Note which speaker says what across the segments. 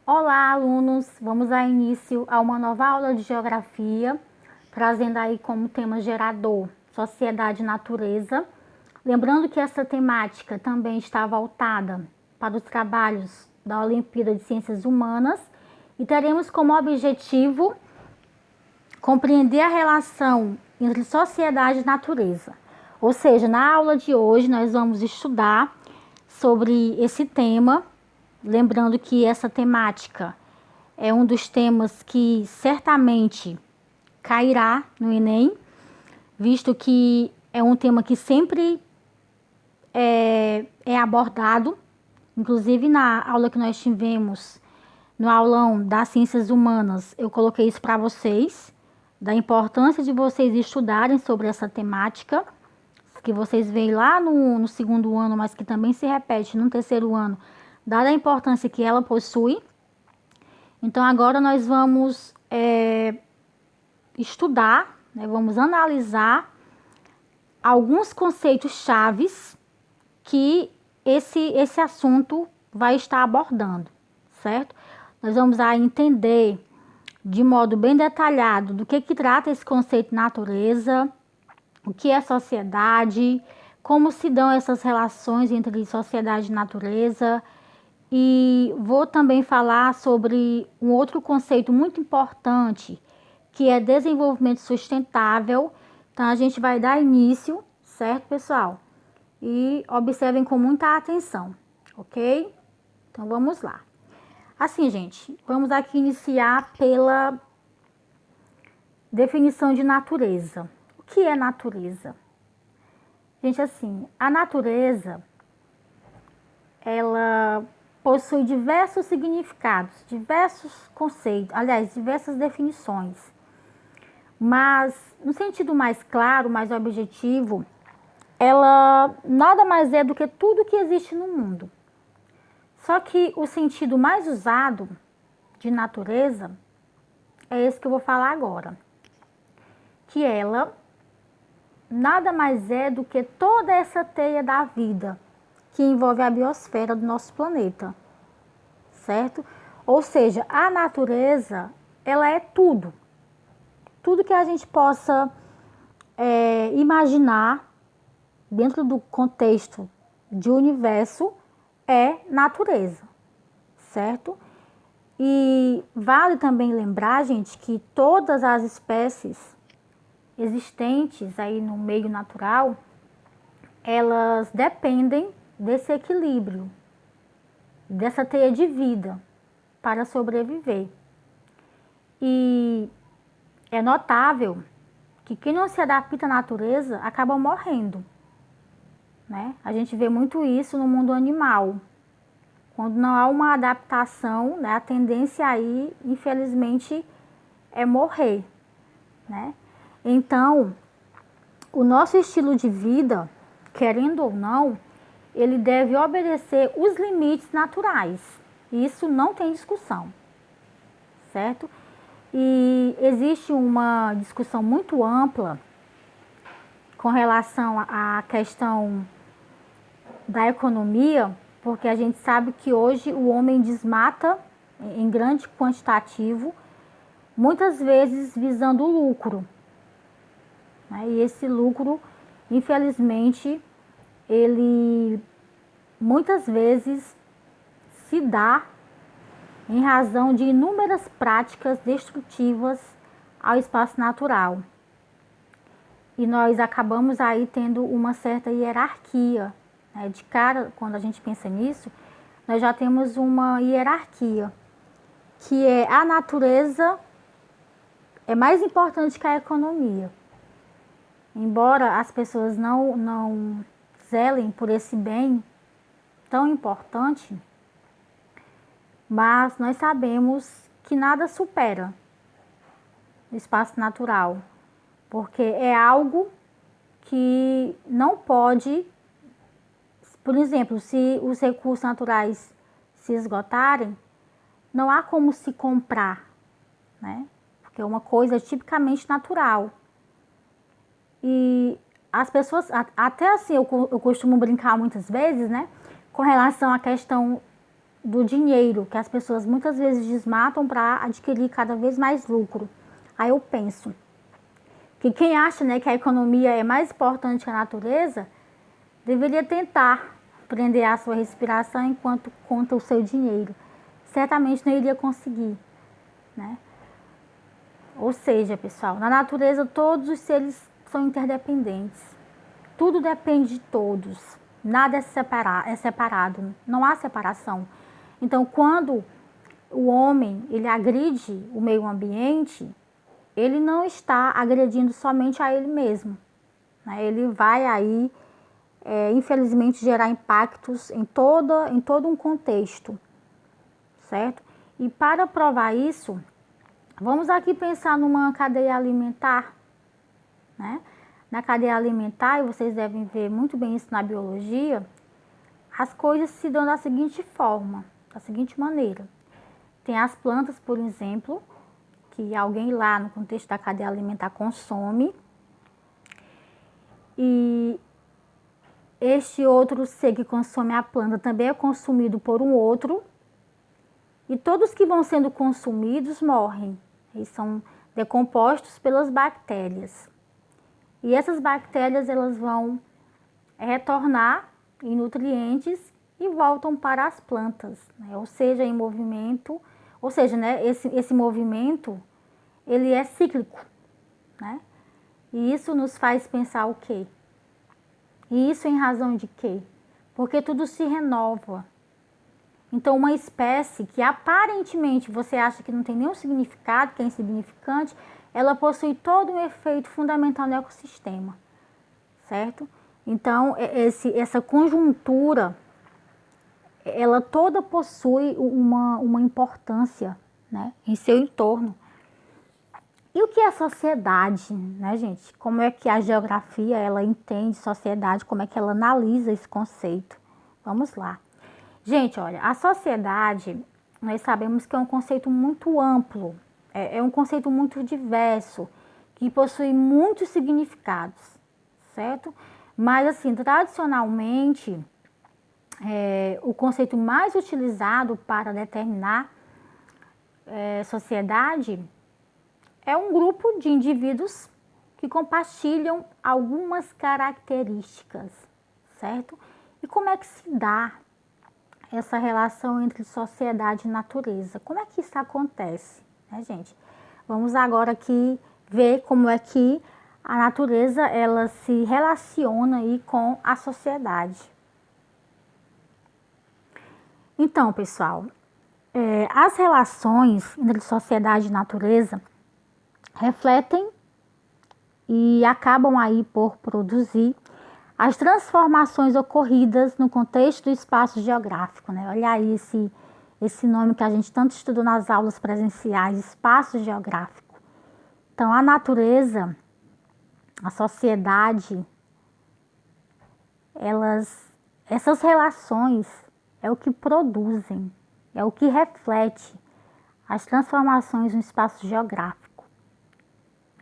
Speaker 1: Olá, alunos! Vamos dar início a uma nova aula de Geografia, trazendo aí como tema gerador Sociedade e Natureza. Lembrando que essa temática também está voltada para os trabalhos da Olimpíada de Ciências Humanas e teremos como objetivo compreender a relação entre sociedade e natureza. Ou seja, na aula de hoje nós vamos estudar sobre esse tema. Lembrando que essa temática é um dos temas que certamente cairá no Enem, visto que é um tema que sempre é abordado. Inclusive na aula que nós tivemos, no aulão das Ciências Humanas, eu coloquei isso para vocês, da importância de vocês estudarem sobre essa temática, que vocês veem lá no segundo ano, mas que também se repete no terceiro ano, dada a importância que ela possui. Então, agora nós vamos estudar, né, vamos analisar alguns conceitos chaves que esse assunto vai estar abordando, certo? Nós vamos aí entender de modo bem detalhado do que trata esse conceito de natureza, o que é sociedade, como se dão essas relações entre sociedade e natureza. E vou também falar sobre um outro conceito muito importante, que é desenvolvimento sustentável. Então, a gente vai dar início, certo, pessoal? E observem com muita atenção, ok? Então, vamos lá. Assim, gente, vamos aqui iniciar pela definição de natureza. O que é natureza? Gente, assim, a natureza, ela possui diversos significados, diversos conceitos, aliás, diversas definições. Mas, no sentido mais claro, mais objetivo, ela nada mais é do que tudo que existe no mundo. Só que o sentido mais usado de natureza é esse que eu vou falar agora. Que ela nada mais é do que toda essa teia da vida que envolve a biosfera do nosso planeta, certo? Ou seja, a natureza, ela é tudo. Tudo que a gente possa imaginar dentro do contexto de universo é natureza, certo? E vale também lembrar, gente, que todas as espécies existentes aí no meio natural, elas dependem desse equilíbrio, dessa teia de vida para sobreviver. E é notável que quem não se adapta à natureza acaba morrendo, né? A gente vê muito isso no mundo animal. Quando não há uma adaptação, né, a tendência aí, infelizmente, é morrer, né? Então, o nosso estilo de vida, querendo ou não, ele deve obedecer os limites naturais. Isso não tem discussão, certo? E existe uma discussão muito ampla com relação à questão da economia, porque a gente sabe que hoje o homem desmata em grande quantitativo, muitas vezes visando o lucro, né? E esse lucro, infelizmente, ele muitas vezes se dá em razão de inúmeras práticas destrutivas ao espaço natural. E nós acabamos aí tendo uma certa hierarquia, né? De cara, quando a gente pensa nisso, nós já temos uma hierarquia, que é a natureza é mais importante que a economia. Embora as pessoas não zelem por esse bem tão importante, mas nós sabemos que nada supera o espaço natural, porque é algo que não pode, por exemplo, se os recursos naturais se esgotarem, não há como se comprar, né? Porque é uma coisa tipicamente natural. E as pessoas, até assim, eu costumo brincar muitas vezes, né? Com relação à questão do dinheiro, que as pessoas muitas vezes desmatam para adquirir cada vez mais lucro. Aí eu penso que quem acha, né, que a economia é mais importante que a natureza, deveria tentar prender a sua respiração enquanto conta o seu dinheiro. Certamente não iria conseguir, né? Ou seja, pessoal, na natureza todos os seres são interdependentes. Tudo depende de todos. Nada é separado. Não há separação. Então, quando o homem ele agride o meio ambiente, ele não está agredindo somente a ele mesmo, né? Ele vai aí, infelizmente, gerar impactos em todo um contexto, certo? E para provar isso, vamos aqui pensar numa cadeia alimentar, né? Na cadeia alimentar, e vocês devem ver muito bem isso na biologia, as coisas se dão da seguinte forma, da seguinte maneira. Tem as plantas, por exemplo, que alguém lá no contexto da cadeia alimentar consome, e este outro ser que consome a planta também é consumido por um outro, e todos que vão sendo consumidos morrem. Eles são decompostos pelas bactérias. E essas bactérias elas vão retornar em nutrientes e voltam para as plantas, né? Ou seja, em movimento, ou seja, né, esse movimento ele é cíclico, né? E isso nos faz pensar o quê? E isso em razão de quê? Porque tudo se renova. Então, uma espécie que aparentemente você acha que não tem nenhum significado, que é insignificante, ela possui todo um efeito fundamental no ecossistema, certo? Então, essa conjuntura, ela toda possui uma importância, né, em seu entorno. E o que é sociedade, né, gente? Como é que a geografia, ela entende sociedade, como é que ela analisa esse conceito? Vamos lá. Gente, olha, a sociedade, nós sabemos que é um conceito muito amplo, é um conceito muito diverso, que possui muitos significados, certo? Mas, assim, tradicionalmente, o conceito mais utilizado para determinar sociedade é um grupo de indivíduos que compartilham algumas características, certo? E como é que se dá essa relação entre sociedade e natureza? Como é que isso acontece, né, gente? Vamos agora aqui ver como é que a natureza ela se relaciona aí com a sociedade. Então, pessoal, as relações entre sociedade e natureza refletem e acabam aí por produzir as transformações ocorridas no contexto do espaço geográfico, né? Olha aí esse nome que a gente tanto estudou nas aulas presenciais, espaço geográfico. Então, a natureza, a sociedade, essas relações é o que produzem, é o que reflete as transformações no espaço geográfico.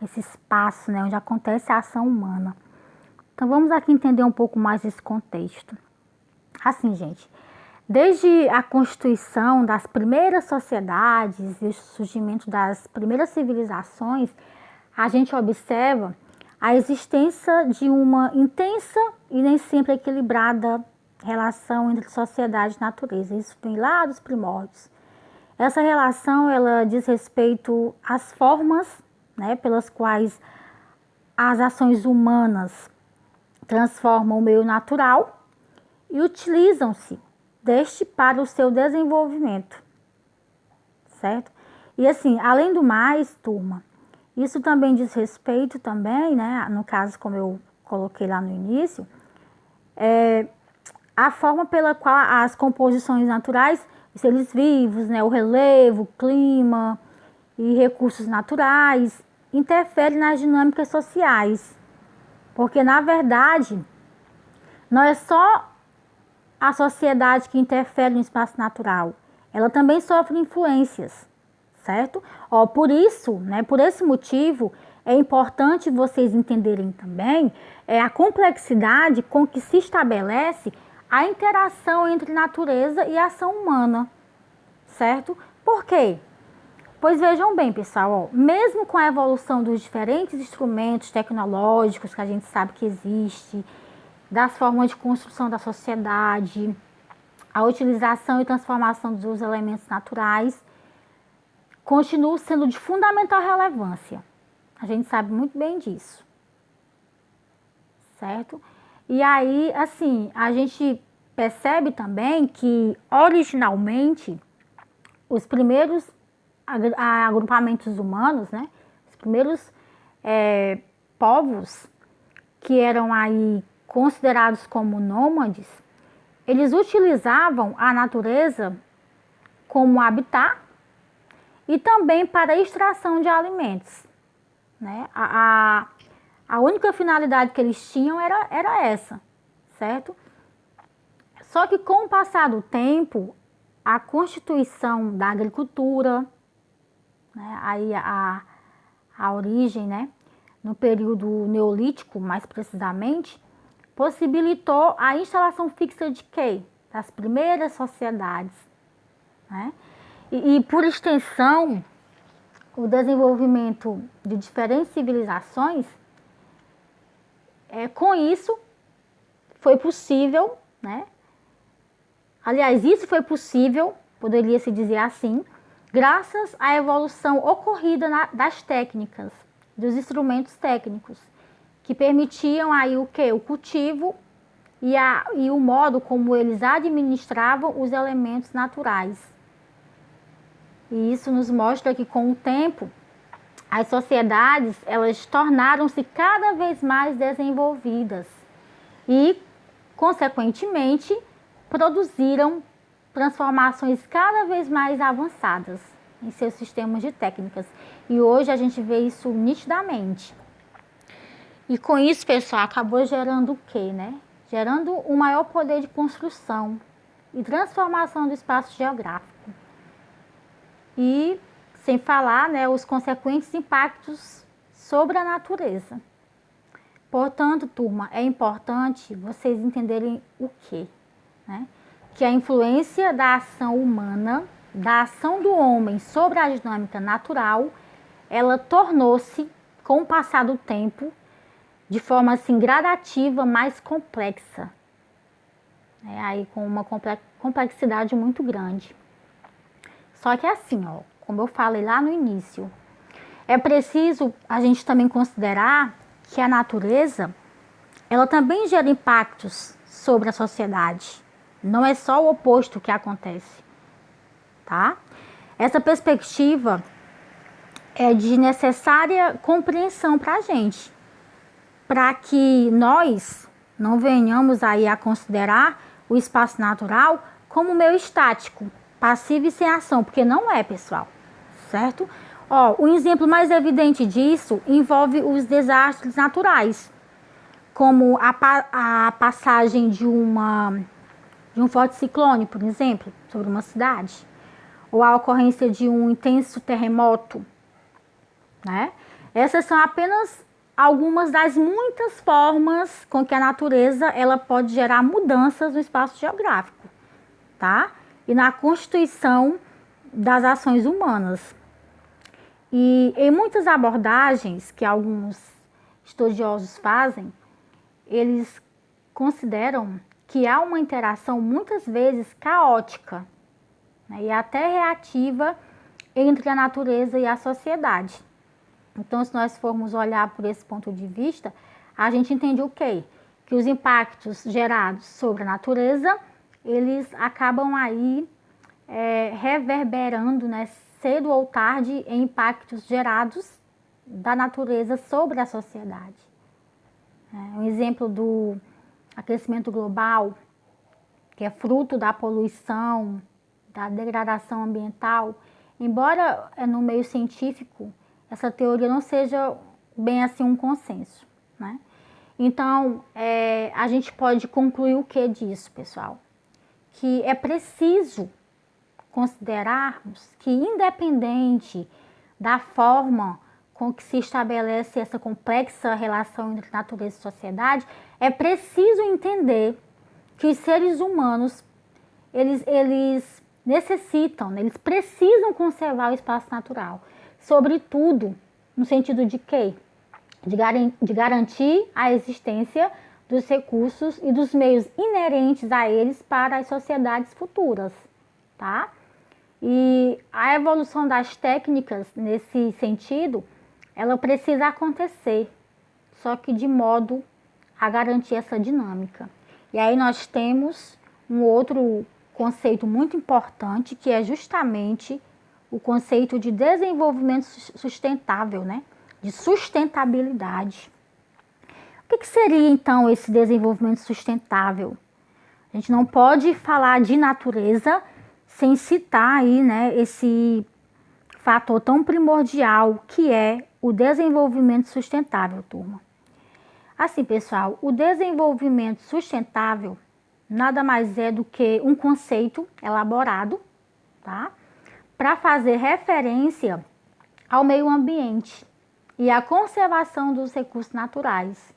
Speaker 1: Esse espaço, né, onde acontece a ação humana. Então, vamos aqui entender um pouco mais esse contexto. Assim, gente, desde a constituição das primeiras sociedades e o surgimento das primeiras civilizações, a gente observa a existência de uma intensa e nem sempre equilibrada relação entre sociedade e natureza. Isso vem lá dos primórdios. Essa relação, ela diz respeito às formas, né, pelas quais as ações humanas transformam o meio natural e utilizam-se deste para o seu desenvolvimento, certo? E assim, além do mais, turma, isso também diz respeito também, né, no caso como eu coloquei lá no início, a forma pela qual as composições naturais, os seres vivos, né, o relevo, o clima e recursos naturais interferem nas dinâmicas sociais. Porque, na verdade, não é só a sociedade que interfere no espaço natural. Ela também sofre influências, certo? Por isso, né, por esse motivo, é importante vocês entenderem também a complexidade com que se estabelece a interação entre natureza e ação humana, certo? Por quê? Pois vejam bem, pessoal, ó, mesmo com a evolução dos diferentes instrumentos tecnológicos que a gente sabe que existe, das formas de construção da sociedade, a utilização e transformação dos elementos naturais, continua sendo de fundamental relevância. A gente sabe muito bem disso, certo? E aí, assim, a gente percebe também que, originalmente, os primeiros agrupamentos humanos, né? Os primeiros povos que eram aí considerados como nômades, eles utilizavam a natureza como habitat e também para extração de alimentos, né? A única finalidade que eles tinham era essa, certo? Só que com o passar do tempo, a constituição da agricultura, né, aí a origem, né, no período neolítico, mais precisamente, possibilitou a instalação fixa de quê? Das primeiras sociedades, né? E por extensão, o desenvolvimento de diferentes civilizações, com isso foi possível, né? Aliás, isso foi possível, poderia se dizer assim, graças à evolução ocorrida das técnicas, dos instrumentos técnicos, que permitiam aí o quê? O cultivo e o modo como eles administravam os elementos naturais. E isso nos mostra que com o tempo, as sociedades, elas tornaram-se cada vez mais desenvolvidas e, consequentemente, produziram transformações cada vez mais avançadas em seus sistemas de técnicas. E hoje a gente vê isso nitidamente. E com isso, pessoal, acabou gerando o quê, né? Gerando um maior poder de construção e transformação do espaço geográfico. E, sem falar, né, os consequentes impactos sobre a natureza. Portanto, turma, é importante vocês entenderem o quê, né? Que a influência da ação humana, da ação do homem sobre a dinâmica natural, ela tornou-se, com o passar do tempo, de forma assim gradativa, mais complexa, né? Aí com uma complexidade muito grande. Só que assim, ó, como eu falei lá no início, é preciso a gente também considerar que a natureza, ela também gera impactos sobre a sociedade. Não é só o oposto que acontece, tá? Essa perspectiva é de necessária compreensão para a gente, para que nós não venhamos aí a considerar o espaço natural como meio estático, passivo e sem ação, porque não é, pessoal, certo? Ó, o exemplo mais evidente disso envolve os desastres naturais, como a passagem de um forte ciclone, por exemplo, sobre uma cidade, ou a ocorrência de um intenso terremoto, né? Essas são apenas algumas das muitas formas com que a natureza ela pode gerar mudanças no espaço geográfico, tá? E na constituição das ações humanas. E em muitas abordagens que alguns estudiosos fazem, eles consideram que há uma interação muitas vezes caótica, né, e até reativa entre a natureza e a sociedade. Então, se nós formos olhar por esse ponto de vista, a gente entende o quê? Que os impactos gerados sobre a natureza, eles acabam aí reverberando, né, cedo ou tarde, em impactos gerados da natureza sobre a sociedade. Um exemplo do aquecimento global, que é fruto da poluição, da degradação ambiental, embora no meio científico essa teoria não seja bem assim um consenso, né? Então, a gente pode concluir o que disso, pessoal? Que é preciso considerarmos que, independente da forma com que se estabelece essa complexa relação entre natureza e sociedade, é preciso entender que os seres humanos, eles necessitam, né? Eles precisam conservar o espaço natural. Sobretudo, no sentido de quê? De garantir a existência dos recursos e dos meios inerentes a eles para as sociedades futuras, tá? E a evolução das técnicas nesse sentido, ela precisa acontecer, só que de modo a garantir essa dinâmica. E aí nós temos um outro conceito muito importante, que é justamente o conceito de desenvolvimento sustentável, né? De sustentabilidade. O que seria então esse desenvolvimento sustentável? A gente não pode falar de natureza sem citar aí, né, esse fator tão primordial que é o desenvolvimento sustentável, turma. Assim, pessoal, o desenvolvimento sustentável nada mais é do que um conceito elaborado, tá? Para fazer referência ao meio ambiente e à conservação dos recursos naturais,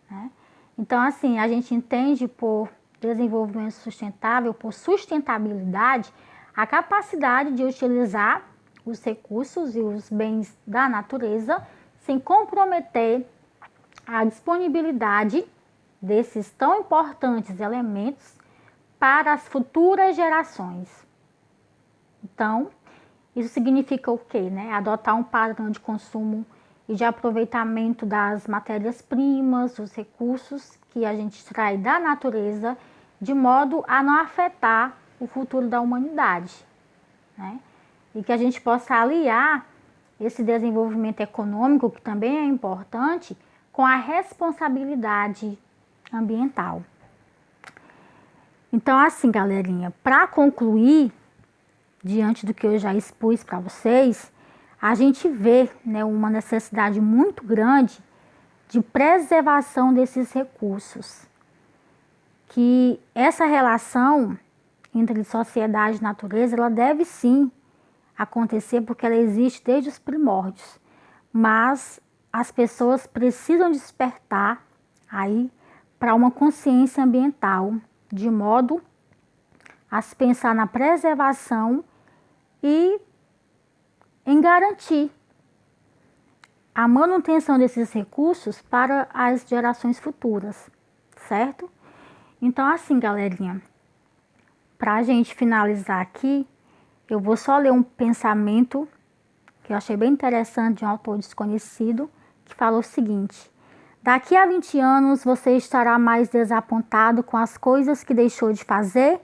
Speaker 1: né? Então, assim, a gente entende por desenvolvimento sustentável, por sustentabilidade, a capacidade de utilizar os recursos e os bens da natureza sem comprometer a disponibilidade desses tão importantes elementos para as futuras gerações. Então, isso significa o quê, né? Adotar um padrão de consumo e de aproveitamento das matérias-primas, os recursos que a gente extrai da natureza, de modo a não afetar o futuro da humanidade, né? E que a gente possa aliar esse desenvolvimento econômico, que também é importante, com a responsabilidade ambiental. Então, assim, galerinha, para concluir, diante do que eu já expus para vocês, a gente vê, né, uma necessidade muito grande de preservação desses recursos. Que essa relação entre sociedade e natureza, ela deve sim acontecer porque ela existe desde os primórdios. Mas as pessoas precisam despertar aí para uma consciência ambiental, de modo a se pensar na preservação e em garantir a manutenção desses recursos para as gerações futuras, certo? Então, assim, galerinha, para a gente finalizar aqui, eu vou só ler um pensamento que eu achei bem interessante de um autor desconhecido, que falou o seguinte: daqui a 20 anos você estará mais desapontado com as coisas que deixou de fazer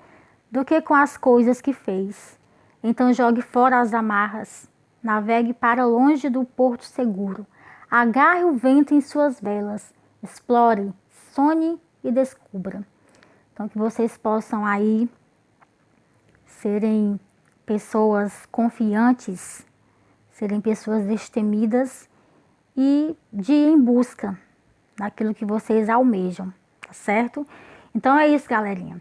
Speaker 1: do que com as coisas que fez. Então jogue fora as amarras, navegue para longe do porto seguro, agarre o vento em suas velas, explore, sonhe e descubra. Então que vocês possam aí serem pessoas confiantes, serem pessoas destemidas e de ir em busca daquilo que vocês almejam, tá certo? Então é isso, galerinha.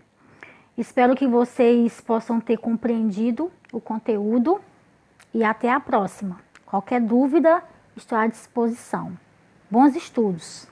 Speaker 1: Espero que vocês possam ter compreendido o conteúdo e até a próxima. Qualquer dúvida, estou à disposição. Bons estudos!